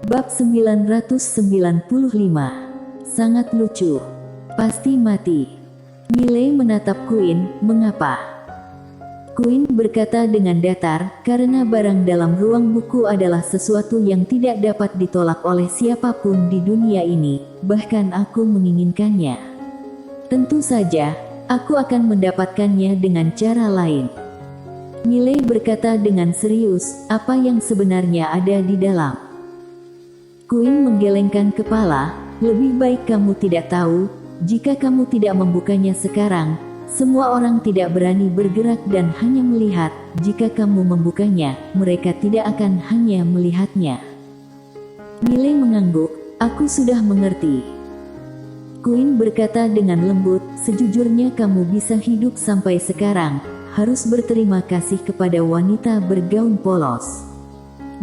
Bab 995. Sangat lucu. Pasti mati. Miley menatap Queen, mengapa? Queen berkata dengan datar, karena barang dalam ruang buku adalah sesuatu yang tidak dapat ditolak oleh siapapun di dunia ini, bahkan aku menginginkannya. Tentu saja, aku akan mendapatkannya dengan cara lain. Miley berkata dengan serius, apa yang sebenarnya ada di dalam? Queen menggelengkan kepala, lebih baik kamu tidak tahu, jika kamu tidak membukanya sekarang, semua orang tidak berani bergerak dan hanya melihat, jika kamu membukanya, mereka tidak akan hanya melihatnya. Miley mengangguk, aku sudah mengerti. Queen berkata dengan lembut, sejujurnya kamu bisa hidup sampai sekarang, harus berterima kasih kepada wanita bergaun polos.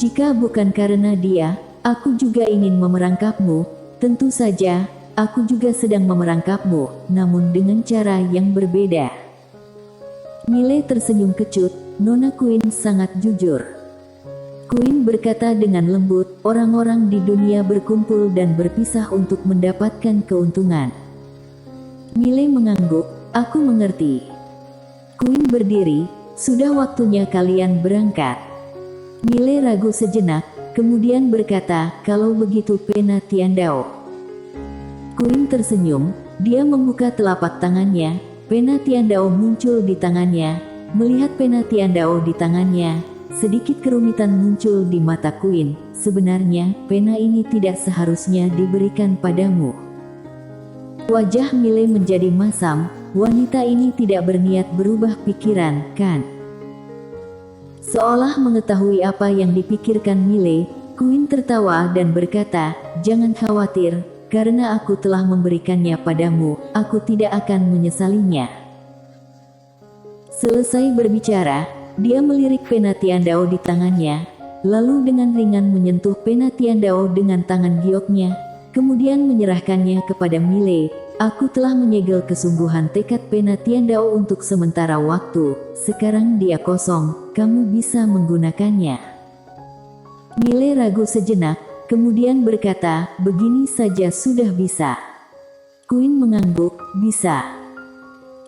Jika bukan karena dia, aku juga ingin memerangkapmu, tentu saja, aku juga sedang memerangkapmu, namun dengan cara yang berbeda. Miley tersenyum kecut, Nona Queen sangat jujur. Queen berkata dengan lembut, orang-orang di dunia berkumpul dan berpisah untuk mendapatkan keuntungan. Miley mengangguk, aku mengerti. Queen berdiri, sudah waktunya kalian berangkat. Miley ragu sejenak, kemudian berkata, kalau begitu Pena Tiandao. Queen tersenyum, dia membuka telapak tangannya, Pena Tiandao muncul di tangannya. Melihat Pena Tiandao di tangannya, sedikit kerumitan muncul di mata Queen. Sebenarnya, pena ini tidak seharusnya diberikan padamu. Wajah Miley menjadi masam, wanita ini tidak berniat berubah pikiran, kan? Seolah mengetahui apa yang dipikirkan Miley, Queen tertawa dan berkata, jangan khawatir, karena aku telah memberikannya padamu, aku tidak akan menyesalinya. Selesai berbicara, dia melirik Pena Tiandao di tangannya, lalu dengan ringan menyentuh Pena Tiandao dengan tangan gioknya, kemudian menyerahkannya kepada Miley. Aku telah menyegel kesungguhan tekad Pena Tiandao untuk sementara waktu, sekarang dia kosong, kamu bisa menggunakannya. Miley ragu sejenak, kemudian berkata, begini saja sudah bisa. Queen mengangguk, bisa.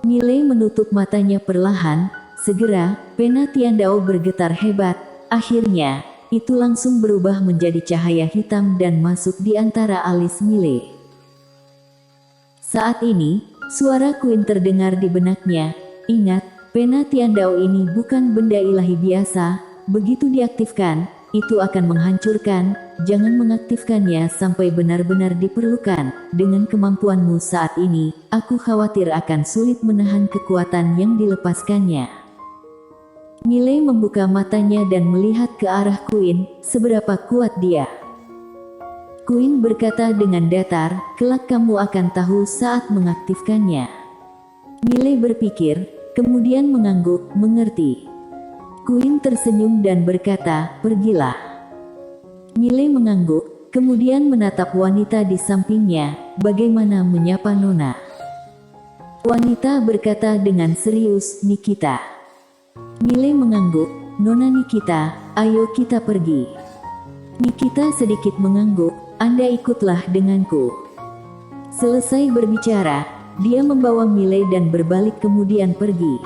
Miley menutup matanya perlahan, segera, Pena Tiandao bergetar hebat, akhirnya, itu langsung berubah menjadi cahaya hitam dan masuk di antara alis Miley. Saat ini, suara Queen terdengar di benaknya, ingat, Pena Tiandao ini bukan benda ilahi biasa, begitu diaktifkan, itu akan menghancurkan, jangan mengaktifkannya sampai benar-benar diperlukan, dengan kemampuanmu saat ini, aku khawatir akan sulit menahan kekuatan yang dilepaskannya. Miley membuka matanya dan melihat ke arah Queen, seberapa kuat dia. Queen berkata dengan datar, kelak kamu akan tahu saat mengaktifkannya. Miley berpikir, kemudian mengangguk, mengerti. Queen tersenyum dan berkata, pergilah. Miley mengangguk, kemudian menatap wanita di sampingnya, bagaimana menyapa Nona. Wanita berkata dengan serius, Nikita. Miley mengangguk, Nona Nikita, ayo kita pergi. Nikita sedikit mengangguk, Anda ikutlah denganku. Selesai berbicara, dia membawa Miley dan berbalik kemudian pergi.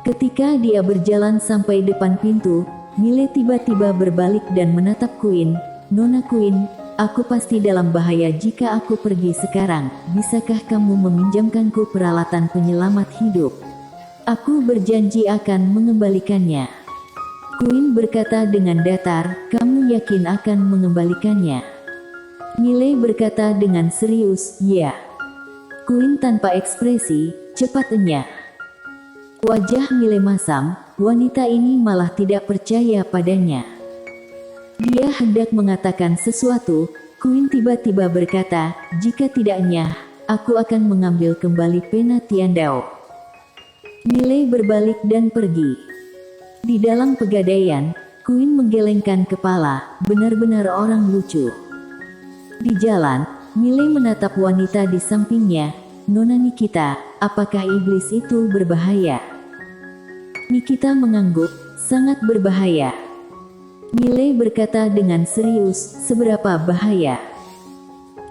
Ketika dia berjalan sampai depan pintu, Miley tiba-tiba berbalik dan menatap Queen, Nona Queen, aku pasti dalam bahaya jika aku pergi sekarang, bisakah kamu meminjamkanku peralatan penyelamat hidup? Aku berjanji akan mengembalikannya. Queen berkata dengan datar, kamu yakin akan mengembalikannya? Miley berkata dengan serius, ya. Queen tanpa ekspresi, cepat enyah. Wajah Miley masam, wanita ini malah tidak percaya padanya. Dia hendak mengatakan sesuatu, Queen tiba-tiba berkata, jika tidak enyah, aku akan mengambil kembali Pena Tiandao. Miley berbalik dan pergi. Di dalam pegadaian, Queen menggelengkan kepala, benar-benar orang lucu. Di jalan, Miley menatap wanita di sampingnya, Nona Nikita, apakah iblis itu berbahaya? Nikita mengangguk, sangat berbahaya. Miley berkata dengan serius, seberapa bahaya?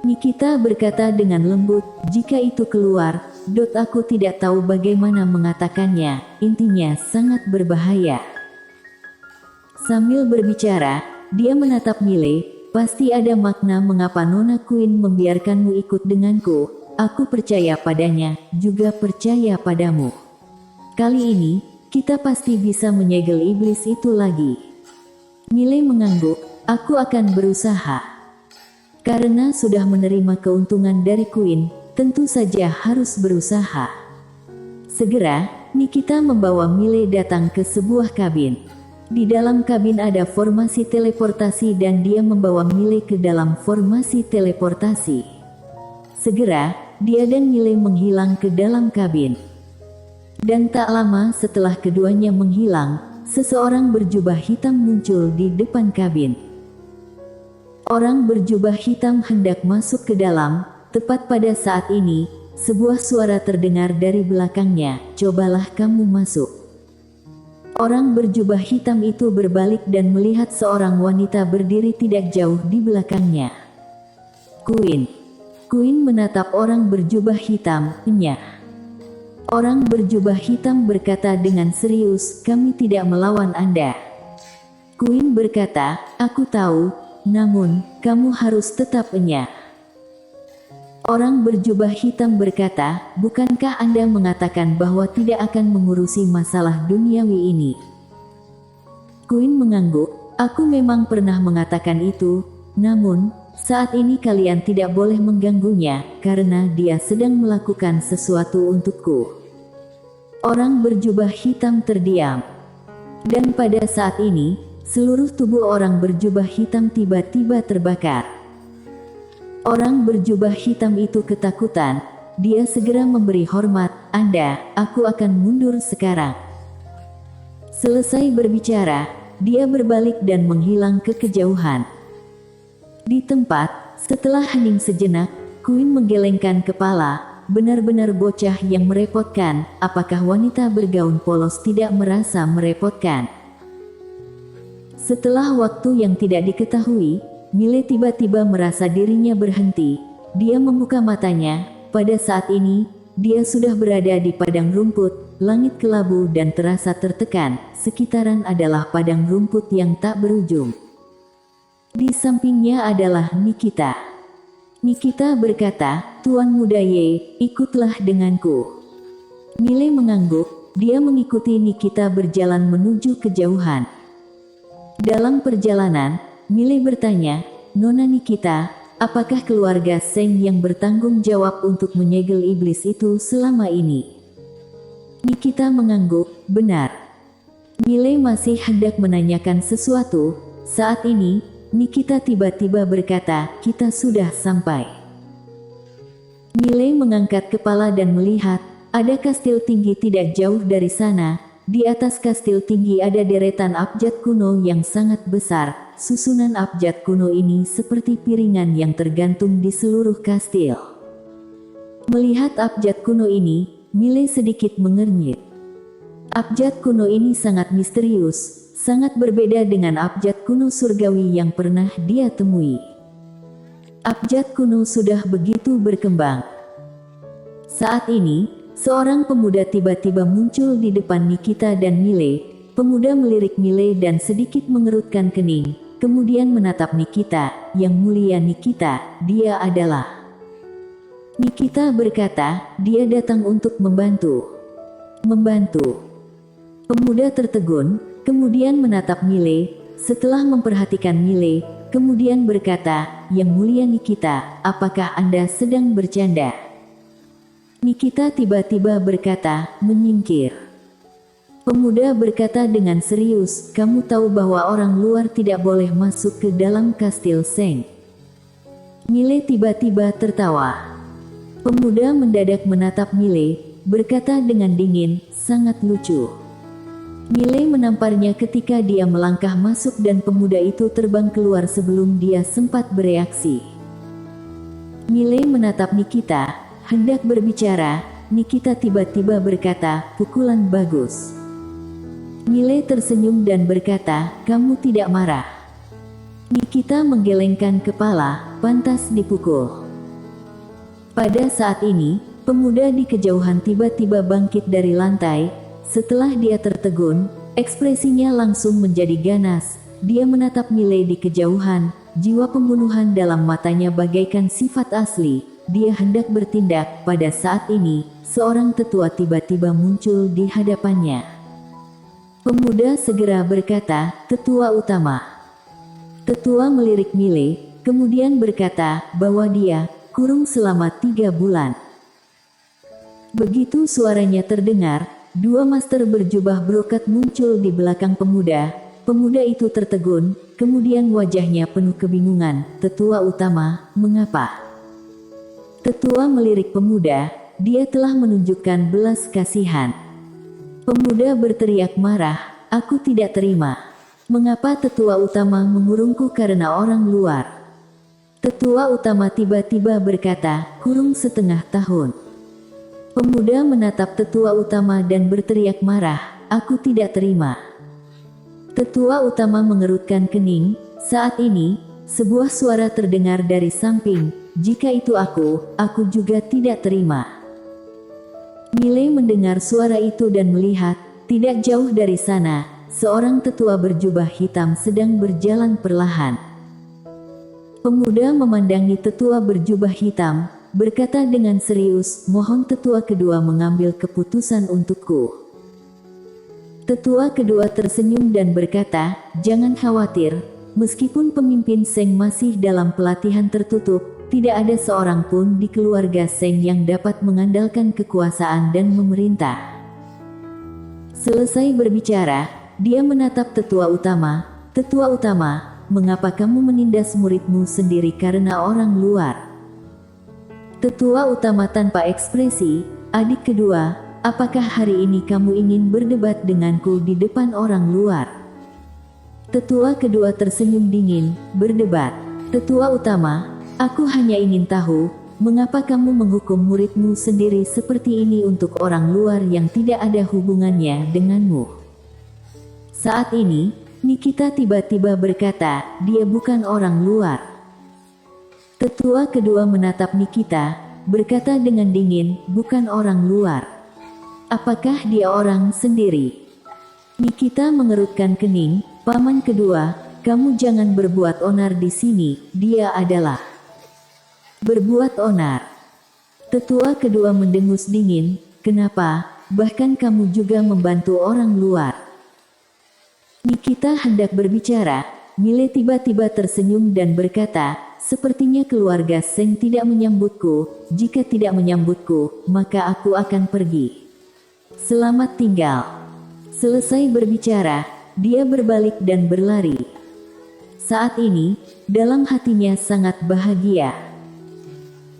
Nikita berkata dengan lembut, jika itu keluar, aku tidak tahu bagaimana mengatakannya, intinya sangat berbahaya. Sambil berbicara, dia menatap Miley, pasti ada makna mengapa Nona Queen membiarkanmu ikut denganku, aku percaya padanya, juga percaya padamu. Kali ini, kita pasti bisa menyegel iblis itu lagi. Miley mengangguk, aku akan berusaha. Karena sudah menerima keuntungan dari Queen, tentu saja harus berusaha. Segera, Nikita membawa Miley datang ke sebuah kabin. Di dalam kabin ada formasi teleportasi dan dia membawa Miley ke dalam formasi teleportasi. Segera, dia dan Miley menghilang ke dalam kabin. Dan tak lama setelah keduanya menghilang, seseorang berjubah hitam muncul di depan kabin. Orang berjubah hitam hendak masuk ke dalam, tepat pada saat ini, sebuah suara terdengar dari belakangnya, cobalah kamu masuk. Orang berjubah hitam itu berbalik dan melihat seorang wanita berdiri tidak jauh di belakangnya. Queen. Queen menatap orang berjubah hitam, enyah. Orang berjubah hitam berkata dengan serius, kami tidak melawan Anda. Queen berkata, aku tahu, namun, kamu harus tetap enyah. Orang berjubah hitam berkata, bukankah Anda mengatakan bahwa tidak akan mengurusi masalah duniawi ini? Queen mengangguk, aku memang pernah mengatakan itu, namun, saat ini kalian tidak boleh mengganggunya, karena dia sedang melakukan sesuatu untukku. Orang berjubah hitam terdiam. Dan pada saat ini, seluruh tubuh orang berjubah hitam tiba-tiba terbakar. Orang berjubah hitam itu ketakutan, dia segera memberi hormat, Anda, aku akan mundur sekarang. Selesai berbicara, dia berbalik dan menghilang ke kejauhan. Di tempat, setelah hening sejenak, Queen menggelengkan kepala, benar-benar bocah yang merepotkan, apakah wanita bergaun polos tidak merasa merepotkan? Setelah waktu yang tidak diketahui, Miley tiba-tiba merasa dirinya berhenti, dia membuka matanya, pada saat ini, dia sudah berada di padang rumput, langit kelabu dan terasa tertekan, sekitaran adalah padang rumput yang tak berujung. Di sampingnya adalah Nikita. Nikita berkata, Tuan Muda Ye, ikutlah denganku. Miley mengangguk, dia mengikuti Nikita berjalan menuju kejauhan. Dalam perjalanan, Miley bertanya, Nona Nikita, apakah keluarga Seng yang bertanggung jawab untuk menyegel iblis itu selama ini? Nikita mengangguk, benar. Miley masih hendak menanyakan sesuatu, saat ini, Nikita tiba-tiba berkata, kita sudah sampai. Miley mengangkat kepala dan melihat, ada kastil tinggi tidak jauh dari sana, di atas kastil tinggi ada deretan abjad kuno yang sangat besar, susunan abjad kuno ini seperti piringan yang tergantung di seluruh kastil. Melihat abjad kuno ini, Miley sedikit mengernyit. Abjad kuno ini sangat misterius, sangat berbeda dengan abjad kuno surgawi yang pernah dia temui. Abjad kuno sudah begitu berkembang. Saat ini, seorang pemuda tiba-tiba muncul di depan Nikita dan Miley. Pemuda melirik Miley dan sedikit mengerutkan kening, kemudian menatap Nikita, yang mulia Nikita, dia adalah. Nikita berkata, dia datang untuk membantu. Membantu. Pemuda tertegun, kemudian menatap Miley, setelah memperhatikan Miley, kemudian berkata, yang mulia Nikita, apakah Anda sedang bercanda? Nikita tiba-tiba berkata, menyingkir. Pemuda berkata dengan serius, kamu tahu bahwa orang luar tidak boleh masuk ke dalam kastil Seng. Miley tiba-tiba tertawa. Pemuda mendadak menatap Miley, berkata dengan dingin, sangat lucu. Miley menamparnya ketika dia melangkah masuk dan pemuda itu terbang keluar sebelum dia sempat bereaksi. Miley menatap Nikita, hendak berbicara, Nikita tiba-tiba berkata, pukulan bagus. Mile tersenyum dan berkata, kamu tidak marah. Nikita menggelengkan kepala, pantas dipukul. Pada saat ini, pemuda di kejauhan tiba-tiba bangkit dari lantai. Setelah dia tertegun, ekspresinya langsung menjadi ganas. Dia menatap Mile di kejauhan, jiwa pembunuhan dalam matanya bagaikan sifat asli. Dia hendak bertindak. Pada saat ini, seorang tetua tiba-tiba muncul di hadapannya. Pemuda segera berkata, "Tetua utama." Tetua melirik Mile, kemudian berkata bahwa dia kurung selama 3 bulan. Begitu suaranya terdengar, 2 master berjubah brokat muncul di belakang pemuda. Pemuda itu tertegun, kemudian wajahnya penuh kebingungan. Tetua utama, mengapa? Tetua melirik pemuda, dia telah menunjukkan belas kasihan. Pemuda berteriak marah, aku tidak terima. Mengapa tetua utama mengurungku karena orang luar? Tetua utama tiba-tiba berkata, kurung setengah tahun. Pemuda menatap tetua utama dan berteriak marah, aku tidak terima. Tetua utama mengerutkan kening. Saat ini, sebuah suara terdengar dari samping, jika itu aku juga tidak terima. Mile mendengar suara itu dan melihat, tidak jauh dari sana, seorang tetua berjubah hitam sedang berjalan perlahan. Pemuda memandangi tetua berjubah hitam, berkata dengan serius, mohon tetua kedua mengambil keputusan untukku. Tetua kedua tersenyum dan berkata, jangan khawatir, meskipun pemimpin Seng masih dalam pelatihan tertutup, tidak ada seorang pun di keluarga Seng yang dapat mengandalkan kekuasaan dan memerintah. Selesai berbicara, dia menatap tetua utama. Tetua utama, mengapa kamu menindas muridmu sendiri karena orang luar? Tetua utama tanpa ekspresi, adik kedua, apakah hari ini kamu ingin berdebat denganku di depan orang luar? Tetua kedua tersenyum dingin, berdebat. Tetua utama, aku hanya ingin tahu, mengapa kamu menghukum muridmu sendiri seperti ini untuk orang luar yang tidak ada hubungannya denganmu? Saat ini, Nikita tiba-tiba berkata, dia bukan orang luar. Tetua kedua menatap Nikita, berkata dengan dingin, bukan orang luar. Apakah dia orang sendiri? Nikita mengerutkan kening, paman kedua, kamu jangan berbuat onar di sini, dia adalah berbuat onar. Tetua kedua mendengus dingin, kenapa, bahkan kamu juga membantu orang luar. Nikita hendak berbicara, Mile tiba-tiba tersenyum dan berkata, sepertinya keluarga Seng tidak menyambutku, jika tidak menyambutku, maka aku akan pergi. Selamat tinggal. Selesai berbicara, dia berbalik dan berlari. Saat ini, dalam hatinya sangat bahagia.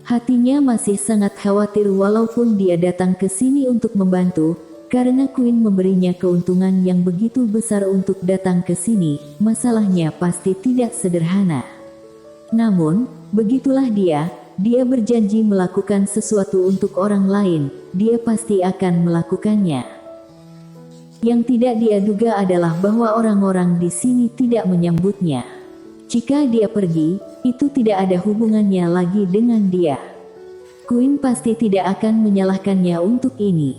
Hatinya masih sangat khawatir walaupun dia datang ke sini untuk membantu, karena Queen memberinya keuntungan yang begitu besar untuk datang ke sini, masalahnya pasti tidak sederhana. Namun, begitulah dia berjanji melakukan sesuatu untuk orang lain, dia pasti akan melakukannya. Yang tidak dia duga adalah bahwa orang-orang di sini tidak menyambutnya. Jika dia pergi, itu tidak ada hubungannya lagi dengan dia. Queen pasti tidak akan menyalahkannya untuk ini.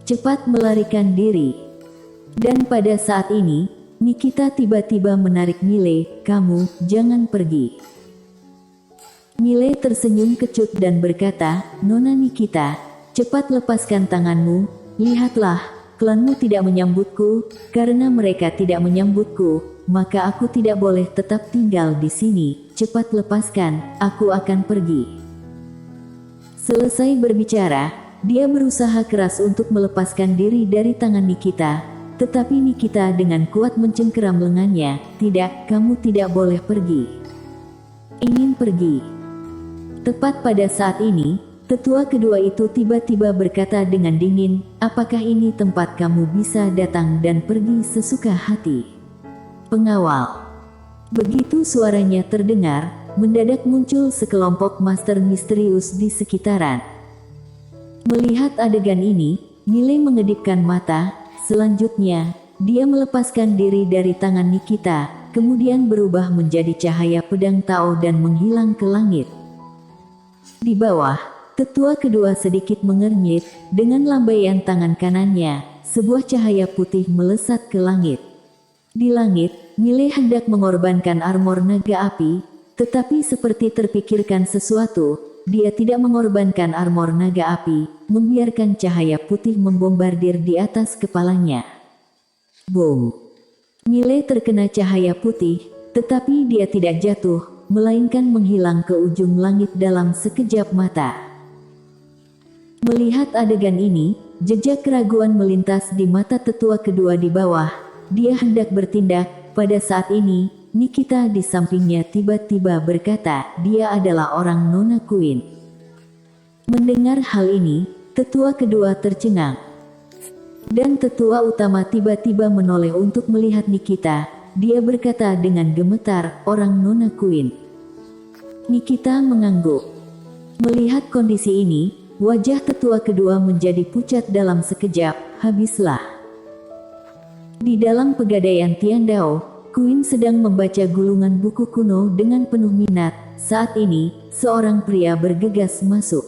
Cepat melarikan diri. Dan pada saat ini, Nikita tiba-tiba menarik Mile, kamu, jangan pergi. Mile tersenyum kecut dan berkata, Nona Nikita, cepat lepaskan tanganmu, lihatlah, klanmu tidak menyambutku, karena mereka tidak menyambutku, maka aku tidak boleh tetap tinggal di sini, cepat lepaskan, aku akan pergi. Selesai berbicara, dia berusaha keras untuk melepaskan diri dari tangan Nikita, tetapi Nikita dengan kuat mencengkeram lengannya, tidak, kamu tidak boleh pergi. Ingin pergi. Tepat pada saat ini, tetua kedua itu tiba-tiba berkata dengan dingin, apakah ini tempat kamu bisa datang dan pergi sesuka hati? Pengawal. Begitu suaranya terdengar, mendadak muncul sekelompok master misterius di sekitaran. Melihat adegan ini, Mile mengedipkan mata, selanjutnya, dia melepaskan diri dari tangan Nikita, kemudian berubah menjadi cahaya pedang Tao dan menghilang ke langit. Di bawah, tetua kedua sedikit mengernyit, dengan lambaian tangan kanannya, sebuah cahaya putih melesat ke langit. Di langit, Mile hendak mengorbankan armor naga api, tetapi seperti terpikirkan sesuatu, dia tidak mengorbankan armor naga api, membiarkan cahaya putih membombardir di atas kepalanya. Boom! Mile terkena cahaya putih, tetapi dia tidak jatuh, melainkan menghilang ke ujung langit dalam sekejap mata. Melihat adegan ini, jejak keraguan melintas di mata tetua kedua di bawah. Dia hendak bertindak. Pada saat ini, Nikita di sampingnya tiba-tiba berkata, dia adalah orang Nona Queen. Mendengar hal ini, tetua kedua tercengang. Dan tetua utama tiba-tiba menoleh untuk melihat Nikita. Dia berkata dengan gemetar, orang Nona Queen. Nikita mengangguk. Melihat kondisi ini, wajah tetua kedua menjadi pucat dalam sekejap, habislah. Di dalam pegadaian Tiandao, Queen sedang membaca gulungan buku kuno dengan penuh minat. Saat ini, seorang pria bergegas masuk.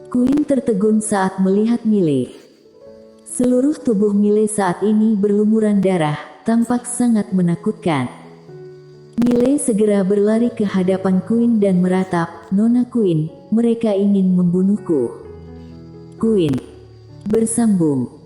Queen tertegun saat melihat Mile. Seluruh tubuh Mile saat ini berlumuran darah, tampak sangat menakutkan. Mile segera berlari ke hadapan Queen dan meratap, Nona Queen, mereka ingin membunuhku. Queen bersambung.